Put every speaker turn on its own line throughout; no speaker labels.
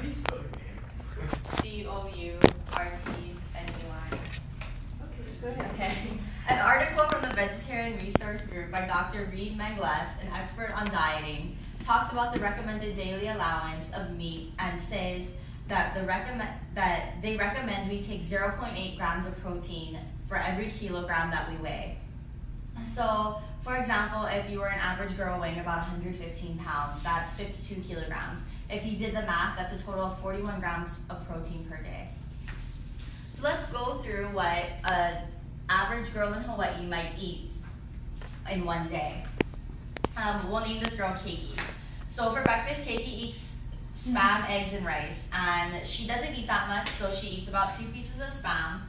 do you spell your name?
Courtney.
Okay, go ahead.
Okay. An article from the Vegetarian Resource Group by Dr. Reed Mangles, an expert on dieting, talks about the recommended daily allowance of meat and says that they recommend we take 0.8 grams of protein for every kilogram that we weigh. So, for example, if you were an average girl weighing about 115 pounds, that's 52 kilograms. If you did the math, that's a total of 41 grams of protein per day. So let's go through what an average girl in Hawaii might eat in one day. We'll name this girl Keiki. So for breakfast, Keiki eats spam, eggs, and rice. And she doesn't eat that much, so she eats about 2 pieces of spam,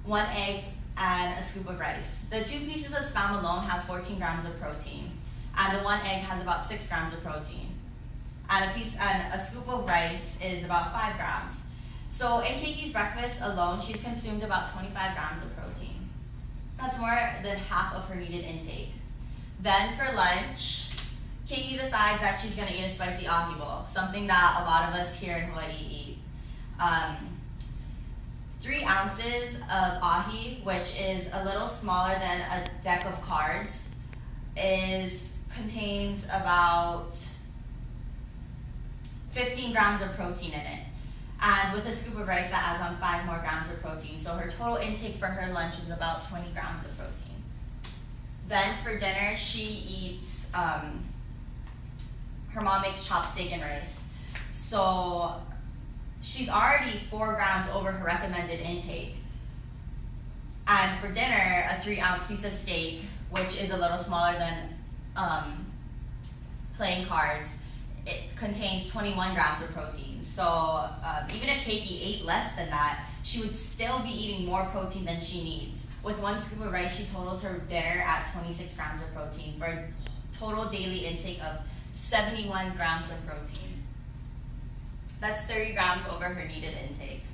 1 egg, and a scoop of rice. The 2 pieces of spam alone have 14 grams of protein, and the 1 egg has about 6 grams of protein. And a scoop of rice is about 5 grams. So in Keiki's breakfast alone, she's consumed about 25 grams of protein. That's more than half of her needed intake. Then for lunch, Keiki decides that she's gonna eat a spicy ahi bowl, something that a lot of us here in Hawaii eat. 3 ounces of ahi, which is a little smaller than a deck of cards, contains about 15 grams of protein in it. And with a scoop of rice, that adds on 5 more grams of protein. So her total intake for her lunch is about 20 grams of protein. Then for dinner, she eats, her mom makes chopped steak and rice. So she's already 4 grams over her recommended intake. And for dinner, a 3-ounce piece of steak, which is a little smaller than playing cards, it contains 21 grams of protein. So even if Keiki ate less than that, she would still be eating more protein than she needs. With 1 scoop of rice, she totals her dinner at 26 grams of protein for a total daily intake of 71 grams of protein. That's 30 grams over her needed intake.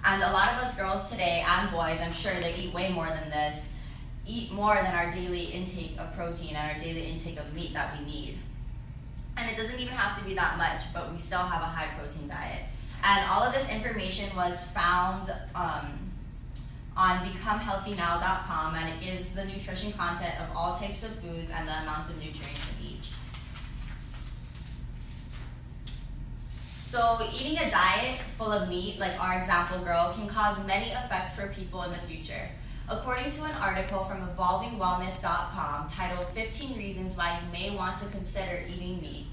And a lot of us girls today, and boys, I'm sure they eat way more than this, eat more than our daily intake of protein and our daily intake of meat that we need. And it doesn't even have to be that much, but we still have a high protein diet. And all of this information was found on becomehealthynow.com, and it gives the nutrition content of all types of foods and the amounts of nutrients in each. So eating a diet full of meat, like our example girl, can cause many effects for people in the future. According to an article from evolvingwellness.com titled 15 Reasons Why You May Want to Consider Eating Meat,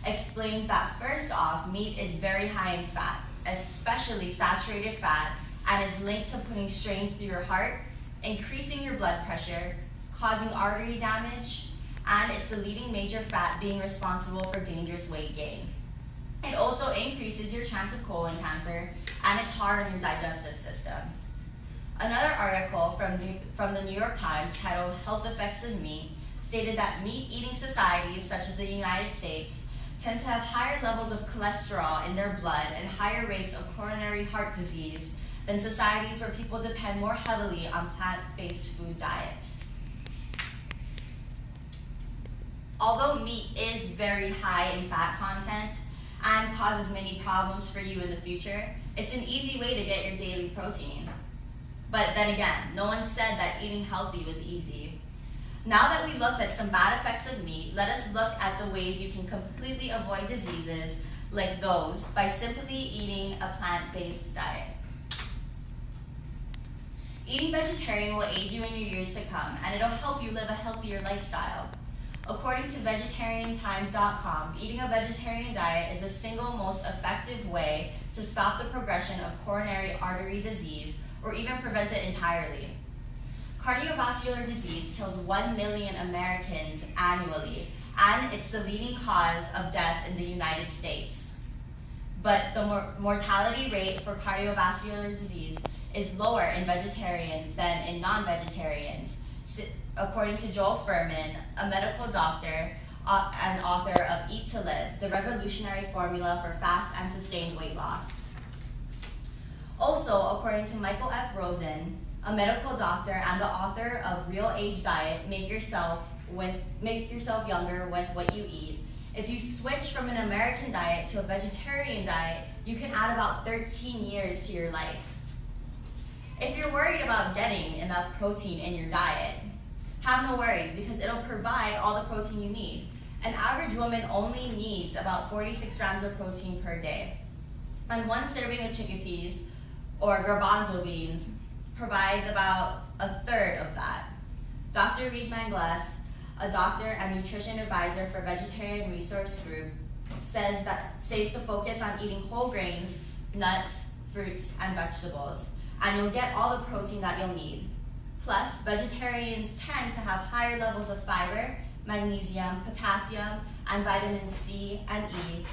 explains that first off, meat is very high in fat, especially saturated fat, and is linked to putting strains through your heart, increasing your blood pressure, causing artery damage, and it's the leading major fat being responsible for dangerous weight gain. It also increases your chance of colon cancer, and it's hard on your digestive system. Another article from the New York Times titled Health Effects of Meat stated that meat-eating societies such as the United States tend to have higher levels of cholesterol in their blood and higher rates of coronary heart disease than societies where people depend more heavily on plant-based food diets. Although meat is very high in fat content and causes many problems for you in the future, it's an easy way to get your daily protein. But then again, no one said that eating healthy was easy. Now that we looked at some bad effects of meat, let us look at the ways you can completely avoid diseases like those by simply eating a plant-based diet. Eating vegetarian will aid you in your years to come, and it'll help you live a healthier lifestyle. According to vegetariantimes.com, eating a vegetarian diet is the single most effective way to stop the progression of coronary artery disease or even prevent it entirely. Cardiovascular disease kills 1 million Americans annually, and it's the leading cause of death in the United States. But the mortality rate for cardiovascular disease is lower in vegetarians than in non-vegetarians, according to Joel Furman, a medical doctor and author of Eat to Live, the revolutionary formula for fast and sustained weight loss. Also, according to Michael F. Rosen, a medical doctor and the author of Real Age Diet, Make Yourself Younger with What You Eat, If you switch from an American diet to a vegetarian diet, you can add about 13 years to your life. If you're worried about getting enough protein in your diet, have no worries because it'll provide all the protein you need. An average woman only needs about 46 grams of protein per day. And one serving of chickpeas or garbanzo beans provides about a third of that. Dr. Reed Manglas, a doctor and nutrition advisor for Vegetarian Resource Group, says to focus on eating whole grains, nuts, fruits, and vegetables, and you'll get all the protein that you'll need. Plus, vegetarians tend to have higher levels of fiber, magnesium, potassium, and vitamin C and E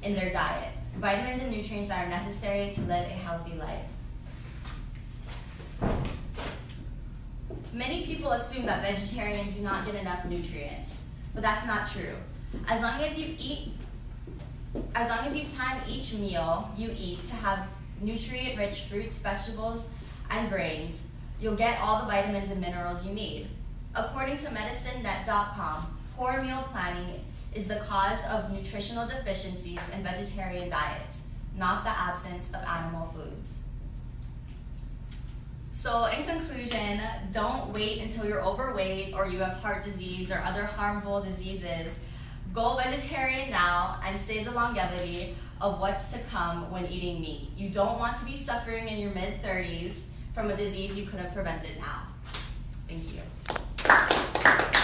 in their diet. Vitamins and nutrients that are necessary to live a healthy life. Many people assume that vegetarians do not get enough nutrients, but that's not true. As long as you plan each meal you eat to have nutrient-rich fruits, vegetables, and grains, you'll get all the vitamins and minerals you need. According to medicinenet.com, poor meal planning is the cause of nutritional deficiencies in vegetarian diets, not the absence of animal foods. So in conclusion, don't wait until you're overweight or you have heart disease or other harmful diseases. Go vegetarian now and save the longevity of what's to come when eating meat. You don't want to be suffering in your mid-30s from a disease you could have prevented now. Thank you.